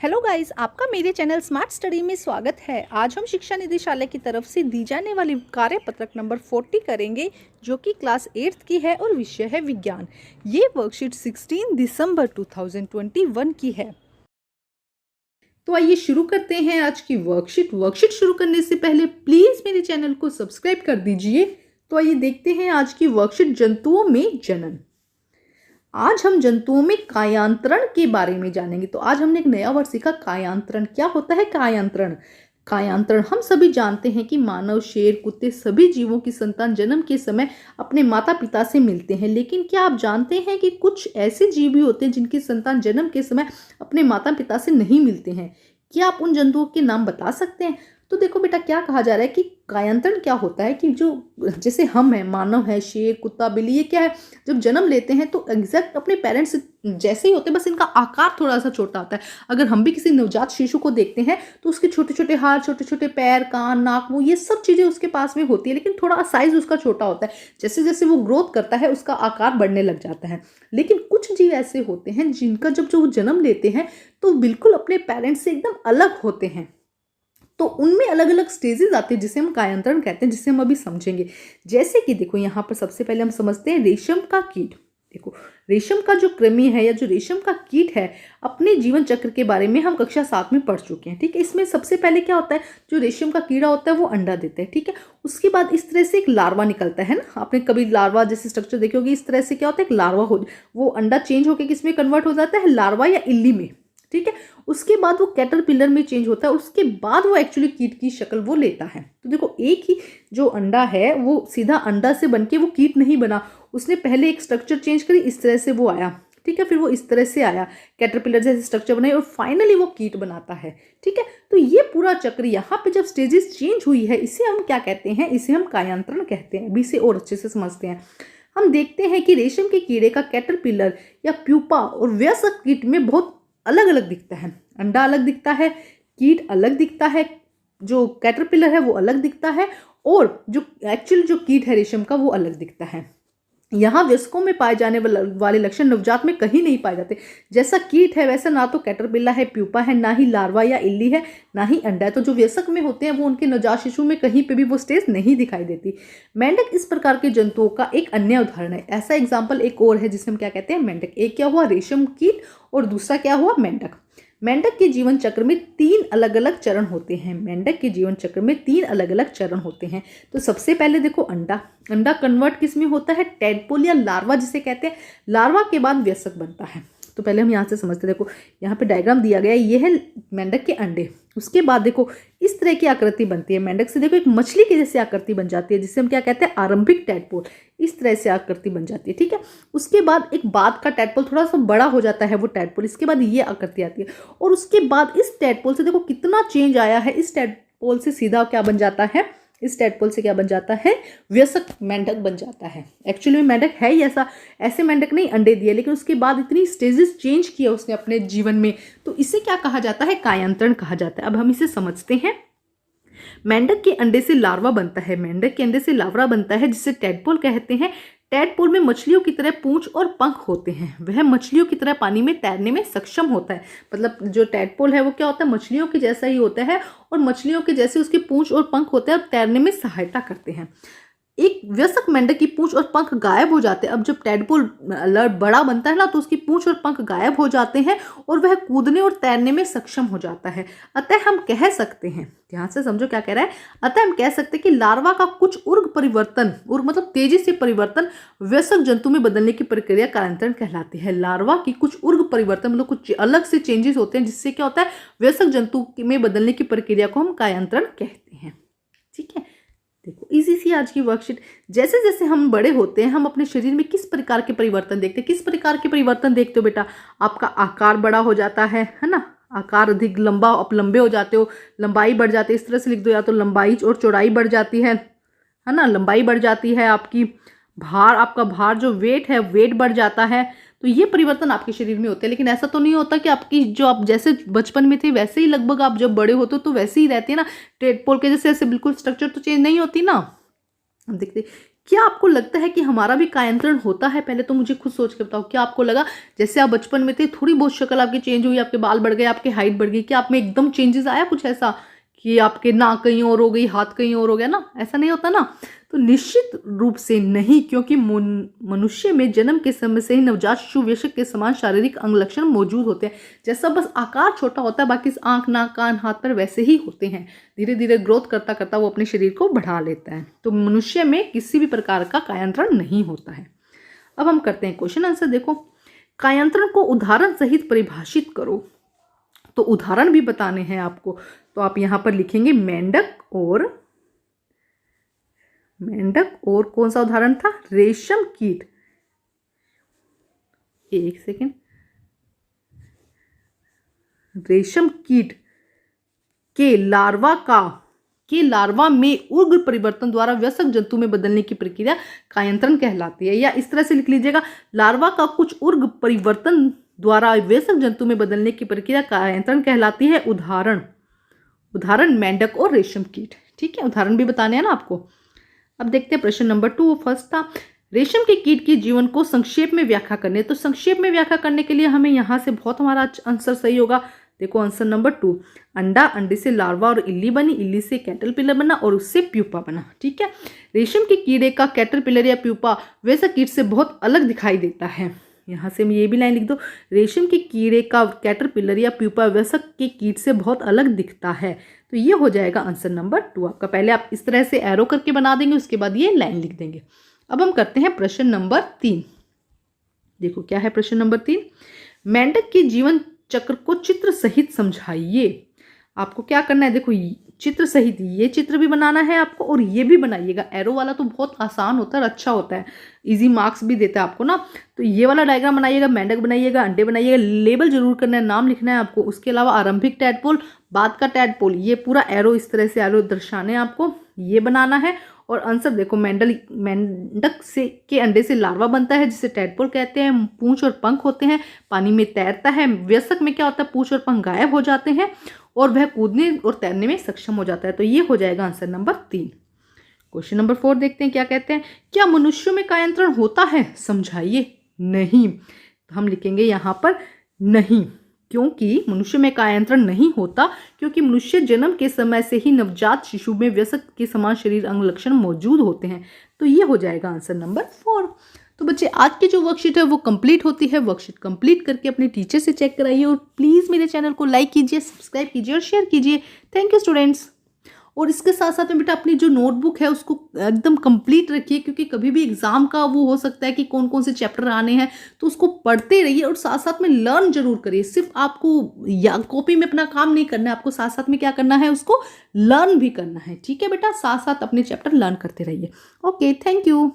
Hello guys, आपका मेरे channel smart study में स्वागत है। आज हम शिक्षा निदेशालय की तरफ से दी जाने वाली कार्यपत्रक नंबर 40 करेंगे, जो कि क्लास 8th की है और विषय है विज्ञान। ये वर्कशीट 16 दिसंबर 2021 की है। तो आइए शुरू करते हैं आज की वर्कशीट शुरू करने से पहले प्लीज मेरे चैनल को सब्सक्राइब कर दीजिए। तो आइए देखते हैं आज की वर्कशीट, जंतुओं में जनन। आज हम जंतुओं में कायांतरण के बारे में जानेंगे। तो आज हमने एक नया वर्ड सीखा, कायांतरण। क्या होता है कायांतरण? कायांतरण हम सभी जानते हैं कि मानव, शेर, कुत्ते सभी जीवों की संतान जन्म के समय अपने माता पिता से मिलते हैं। लेकिन क्या आप जानते हैं कि कुछ ऐसे जीव भी होते हैं जिनकी संतान जन्म के समय अपने माता पिता से नहीं मिलते हैं? क्या आप उन जंतुओं के नाम बता सकते हैं? तो देखो बेटा, क्या कहा जा रहा है कि कायांतरण क्या होता है कि जो जैसे हम हैं, मानव है, शेर, कुत्ता, बिल्ली, ये क्या है, जब जन्म लेते हैं तो एग्जैक्ट अपने पेरेंट्स जैसे ही होते हैं, बस इनका आकार थोड़ा सा छोटा होता है। अगर हम भी किसी नवजात शिशु को देखते हैं तो उसके छोटे छोटे हाथ, छोटे छोटे पैर, कान, नाक, मुंह, ये सब चीजें उसके पास में होती है, लेकिन थोड़ा साइज उसका छोटा होता है। जैसे जैसे वो ग्रोथ करता है उसका आकार बढ़ने लग जाता है। लेकिन कुछ जीव ऐसे होते हैं जिनका जब जो जन्म लेते हैं तो बिल्कुल अपने पेरेंट्स से एकदम अलग होते हैं। तो उनमें अलग अलग स्टेजेस आते हैं जिसे हम कायांतरण कहते हैं, जिसे हम अभी समझेंगे। जैसे कि देखो, यहाँ पर सबसे पहले हम समझते हैं रेशम का कीट। देखो, रेशम का जो कृमि है या जो रेशम का कीट है, अपने जीवन चक्र के बारे में हम कक्षा 7 में पढ़ चुके हैं। ठीक है, इसमें सबसे पहले क्या होता है, जो रेशम का कीड़ा होता है वो अंडा देता है। ठीक है, उसके बाद इस तरह से एक लार्वा निकलता है ना। आपने कभी लार्वा जैसे स्ट्रक्चर देखे होगी, इस तरह से क्या होता है, एक लार्वा हो, वो अंडा चेंज होकर किसमें कन्वर्ट हो जाता है, लार्वा या इल्ली में। ठीक है, उसके बाद वो कैटरपिलर में चेंज होता है, उसके बाद वो एक्चुअली कीट की शक्ल वो लेता है। तो देखो, एक ही जो अंडा है वो सीधा अंडा से बनके वो कीट नहीं बना, उसने पहले एक स्ट्रक्चर चेंज करी, इस तरह से वो आया। ठीक है, फिर वो इस तरह से आया, कैटरपिलर जैसे स्ट्रक्चर बनाई और फाइनली वो कीट बनाता है। ठीक है, तो ये पूरा चक्र यहाँ पे जब स्टेजेस चेंज हुई है, इसे हम क्या कहते हैं, इसे हम कायांतरण कहते हैं। अभी से और अच्छे से समझते हैं। हम देखते हैं कि रेशम के कीड़े का कैटरपिलर या प्यूपा और वयस्क कीट में बहुत अलग अलग दिखता है। अंडा अलग दिखता है, कीट अलग दिखता है, जो कैटरपिलर है वो अलग दिखता है, और जो एक्चुअल जो कीट है रेशम का वो अलग दिखता है। यहाँ वयस्कों में पाए जाने वाले लक्षण नवजात में कहीं नहीं पाए जाते। जैसा कीट है वैसा ना तो कैटरपिलर है, प्यूपा है, ना ही लार्वा या इल्ली है, ना ही अंडा है। तो जो वयस्क में होते हैं वो उनके नवजात शिशु में कहीं पे भी वो स्टेज नहीं दिखाई देती। मेंढक इस प्रकार के जंतुओं का एक अन्य उदाहरण है। ऐसा एग्जाम्पल एक और है जिसे हम क्या कहते हैं, मेंढक। एक क्या हुआ, रेशम कीट, और दूसरा क्या हुआ, मेंढक। मेंढक के जीवन चक्र में 3 अलग अलग चरण होते हैं। मेंढक के जीवन चक्र में 3 अलग अलग चरण होते हैं। तो सबसे पहले देखो, अंडा कन्वर्ट किस में होता है, टैडपोल या लार्वा जिसे कहते हैं। लार्वा के बाद वयस्क बनता है। तो पहले हम यहाँ से समझते हैं। देखो, यहाँ पे डायग्राम दिया गया है, ये है मेंढक के अंडे। उसके बाद देखो इस तरह की आकृति बनती है मेंढक से। देखो, एक मछली की जैसी आकृति बन जाती है, जिसे हम क्या कहते हैं, आरंभिक टैडपोल। इस तरह से आकृति बन जाती है। ठीक है, उसके बाद एक बाद का टैडपोल, थोड़ा सा बड़ा हो जाता है वो टैडपोल। इसके बाद ये आकृति आती है, और उसके बाद इस टैडपोल से देखो कितना चेंज आया है। इस टैडपोल से सीधा क्या बन जाता है, इस टैडपोल से क्या बन जाता है, वयस्क मेंढक बन जाता है। एक्चुअली में मेंढक है ही ऐसा, ऐसे मेंढक नहीं अंडे दिए, लेकिन उसके बाद इतनी स्टेजेस चेंज किया उसने अपने जीवन में, तो इसे क्या कहा जाता है, कायांतरण कहा जाता है। अब हम इसे समझते हैं। मेंढक के अंडे से लार्वा बनता है। मेंढक के अंडे से लार्वा बनता है, जिसे टैडपोल कहते हैं। टैडपोल में मछलियों की तरह पूंछ और पंख होते हैं। वह मछलियों की तरह पानी में तैरने में सक्षम होता है। मतलब जो टैडपोल है वो क्या होता है, मछलियों के जैसा ही होता है, और मछलियों के जैसे उसकी पूंछ और पंख होते हैं और तैरने में सहायता करते हैं। एक वयस्क मेंढक की पूंछ और पंख गायब हो जाते हैं। अब जब टैडपोल बड़ा बनता है ना, तो उसकी पूंछ और पंख गायब हो जाते हैं और वह कूदने और तैरने में सक्षम हो जाता है। अतः हम कह सकते हैं, ध्यान से समझो क्या कह रहा है, अतः हम कह सकते हैं कि लार्वा का कुछ उर्ग परिवर्तन, उर्ग मतलब तेजी से परिवर्तन, वयस्क जंतु में बदलने की प्रक्रिया कायांतरण कहलाती है। लार्वा की कुछ उर्ग परिवर्तन मतलब कुछ अलग से चेंजेस होते हैं, जिससे क्या होता है, वयस्क जंतु में बदलने की प्रक्रिया को हम कायांतरण कहते हैं। ठीक है, देखो इजी सी आज की वर्कशीट। जैसे जैसे हम बड़े होते हैं, हम अपने शरीर में किस प्रकार के परिवर्तन देखते हैं, किस प्रकार के परिवर्तन देखते हो बेटा, आपका आकार बड़ा हो जाता है ना, आकार अधिक लंबा, आप लंबे हो जाते हो, लंबाई बढ़ जाती है। इस तरह से लिख दो, या तो लंबाई और चौड़ाई बढ़ जाती है ना, लंबाई बढ़ जाती है आपकी। भार, आपका भार जो वेट है, वेट बढ़ जाता है। तो ये परिवर्तन आपके शरीर में होते हैं। लेकिन ऐसा तो नहीं होता कि आपकी जो आप जैसे बचपन में थे वैसे ही लगभग आप जब बड़े होते हो तो वैसे ही रहते हैं ना, टेडपोल के जैसे ऐसे बिल्कुल स्ट्रक्चर तो चेंज नहीं होती ना। देखते क्या आपको लगता है कि हमारा भी कायांतरण होता है? पहले तो मुझे खुद सोच के बताओ, क्या आपको लगा जैसे आप बचपन में थे थोड़ी बहुत शक्ल आपकी चेंज हुई, आपके बाल बढ़ गए, आपकी हाइट बढ़ गई, क्या आप में एकदम चेंजेस आया कुछ ऐसा कि आपके नाक कहीं और हो गई, हाथ कहीं और हो गया ना? ऐसा नहीं होता ना। तो निश्चित रूप से नहीं, क्योंकि मनुष्य में जन्म के समय से ही नवजात शिशु वयस्क के समान शारीरिक अंग लक्षण मौजूद होते हैं। जैसा बस आकार छोटा होता है, बाकी आंख, नाक, कान, हाथ पर वैसे ही होते हैं। धीरे धीरे ग्रोथ करता करता वो अपने शरीर को बढ़ा लेता है। तो मनुष्य में किसी भी प्रकार का कायांतरण नहीं होता है। अब हम करते हैं क्वेश्चन आंसर। देखो, कायांतरण को उदाहरण सहित परिभाषित करो। तो उदाहरण भी बताने हैं आपको, तो आप यहां पर लिखेंगे मेंढक और कौन सा उदाहरण था? रेशम कीट। एक सेकेंड, रेशम कीट के लार्वा में उग्र परिवर्तन द्वारा वयस्क जंतु में बदलने की प्रक्रिया कायांतरण कहलाती है। या इस तरह से लिख लीजिएगा, लार्वा का कुछ उग्र परिवर्तन द्वारा वयस्क जंतु में बदलने की प्रक्रिया कायांतरण कहलाती है। उदाहरण मेंढक और रेशम कीट। ठीक है, उदाहरण भी बताने हैं ना आपको। अब देखते हैं प्रश्न नंबर 2। फर्स्ट था, रेशम के कीट के जीवन को संक्षेप में व्याख्या करने। तो संक्षेप में व्याख्या करने के लिए हमें यहाँ से बहुत हमारा आंसर सही होगा। देखो आंसर नंबर 2, अंडा, अंडे से लार्वा और इल्ली बनी, इल्ली से कैटरपिलर बना और उससे प्यूपा बना। ठीक है, रेशम के कीड़े का कैटरपिलर या प्यूपा वयस्क कीट से बहुत अलग दिखाई देता है। यहाँ से हम ये भी लाइन लिख दो, रेशम के कीड़े का कैटरपिलर या प्यूपा वयस्क के कीट से बहुत अलग दिखता है। तो ये हो जाएगा आंसर नंबर 2 आपका। पहले आप इस तरह से एरो करके बना देंगे, उसके बाद ये लाइन लिख देंगे। अब हम करते हैं प्रश्न नंबर 3। देखो क्या है प्रश्न नंबर 3, मेंढक के जीवन चक्र को चित्र सहित समझाइए। आपको क्या करना है, देखो चित्र सहित ये चित्र भी बनाना है आपको और ये भी बनाइएगा। एरो वाला तो बहुत आसान होता है और अच्छा होता है, इजी मार्क्स भी देता है आपको ना। तो ये वाला डायग्राम बनाइएगा, मेंढक बनाइएगा, अंडे बनाइएगा, लेबल जरूर करना है, नाम लिखना है आपको। उसके अलावा आरंभिक टैडपोल, बाद का टैडपोल, ये पूरा एरो इस तरह से एरो दर्शाने हैं आपको, ये बनाना है। और आंसर देखो, मेंढक से के अंडे से लार्वा बनता है जिसे टैडपोल कहते हैं। पूंछ और पंख होते हैं, पानी में तैरता है। वयस्क में क्या होता है, पूंछ और पंख गायब हो जाते हैं और वह कूदने और तैरने में सक्षम हो जाता है। तो ये हो जाएगा आंसर नंबर 3। क्वेश्चन नंबर 4 देखते हैं क्या कहते हैं, क्या मनुष्यों में कायांतरण होता है? समझाइए। नहीं, तो हम लिखेंगे यहाँ पर नहीं, क्योंकि मनुष्य में कायांतरण नहीं होता, क्योंकि मनुष्य जन्म के समय से ही नवजात शिशु में वयस्क के समान शरीर अंग लक्षण मौजूद होते हैं। तो ये हो जाएगा आंसर नंबर 4। तो बच्चे, आज की जो वर्कशीट है वो कंप्लीट होती है। वर्कशीट कंप्लीट करके अपने टीचर से चेक कराइए और प्लीज़ मेरे चैनल को लाइक कीजिए, सब्सक्राइब कीजिए और शेयर कीजिए। Thank you students. और इसके साथ साथ में बेटा अपनी जो नोटबुक है उसको एकदम कंप्लीट रखिए, क्योंकि कभी भी एग्जाम का वो हो सकता है कि कौन कौन से चैप्टर आने हैं, तो उसको पढ़ते रहिए और साथ साथ में लर्न जरूर करिए। सिर्फ आपको या कॉपी में अपना काम नहीं करना है, आपको साथ साथ में क्या करना है, उसको लर्न भी करना है। ठीक है बेटा, साथ साथ अपने चैप्टर लर्न करते रहिए। Okay, thank you.